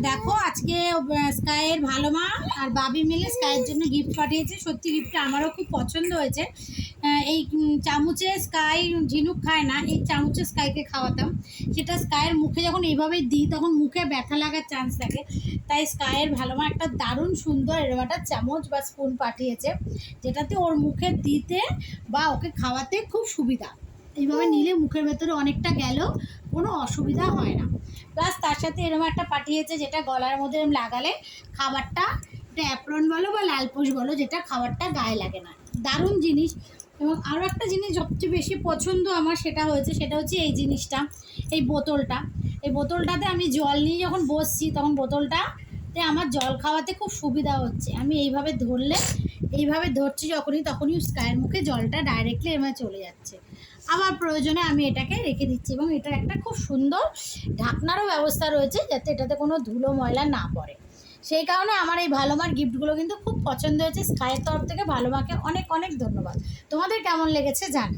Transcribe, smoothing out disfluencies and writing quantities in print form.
দেখো আজকে স্কাইয়ের ভালো মা আর বাবি মিলে স্কাইয়ের জন্য গিফট পাঠিয়েছে। সত্যি গিফটটা আমারও খুব পছন্দ হয়েছে। এই চামচে স্কাই ঝিনুক খায় না, এই চামচে স্কাইকে খাওয়াতাম। সেটা স্কাইয়ের মুখে যখন এইভাবে দিই তখন মুখে ব্যথা লাগার চান্স থাকে। তাই স্কাইয়ের ভালো মা একটা দারুণ সুন্দর এরকম একটা চামচ বা স্পুন পাঠিয়েছে, যেটাতে ওর মুখে দিতে বা ওকে খাওয়াতে খুব সুবিধা। এইভাবে নিলে মুখের ভেতরে অনেকটা গেল, কোনো অসুবিধা হয় না। প্লাস তার সাথে এরকম একটা পাঠিয়েছে যেটা গলার মধ্যে এরকম লাগালে খাবারটা, এটা অ্যাপ্রন বলো বা লালপোষ বলো, যেটা খাবারটা গায়ে লাগে না। দারুণ জিনিস। এবং আরও একটা জিনিস সবচেয়ে বেশি পছন্দ আমার সেটা হচ্ছে এই জিনিসটা, এই বোতলটা। এই বোতলটাতে আমি জল নিয়ে যখন বসছি তখন বোতলটাতে আমার জল খাওয়াতে খুব সুবিধা হচ্ছে। আমি এইভাবে ধরছি তখনই স্কাইয়ের মুখে জলটা ডাইরেক্টলি এভাবে চলে যাচ্ছে। আবার প্রয়োজনে আমি এটাকে রেখে দিচ্ছি। এবং এটার একটা খুব সুন্দর ঢাকনারও ব্যবস্থা রয়েছে, যাতে এটাতে কোনো ধুলো ময়লা না পড়ে। সেই কারণে আমার এই ভালো মার গিফটগুলো কিন্তু খুব পছন্দ হয়েছে। স্কাইয়ের তরফ থেকে ভালো মাকে অনেক অনেক ধন্যবাদ। তোমাদের কেমন লেগেছে জানি।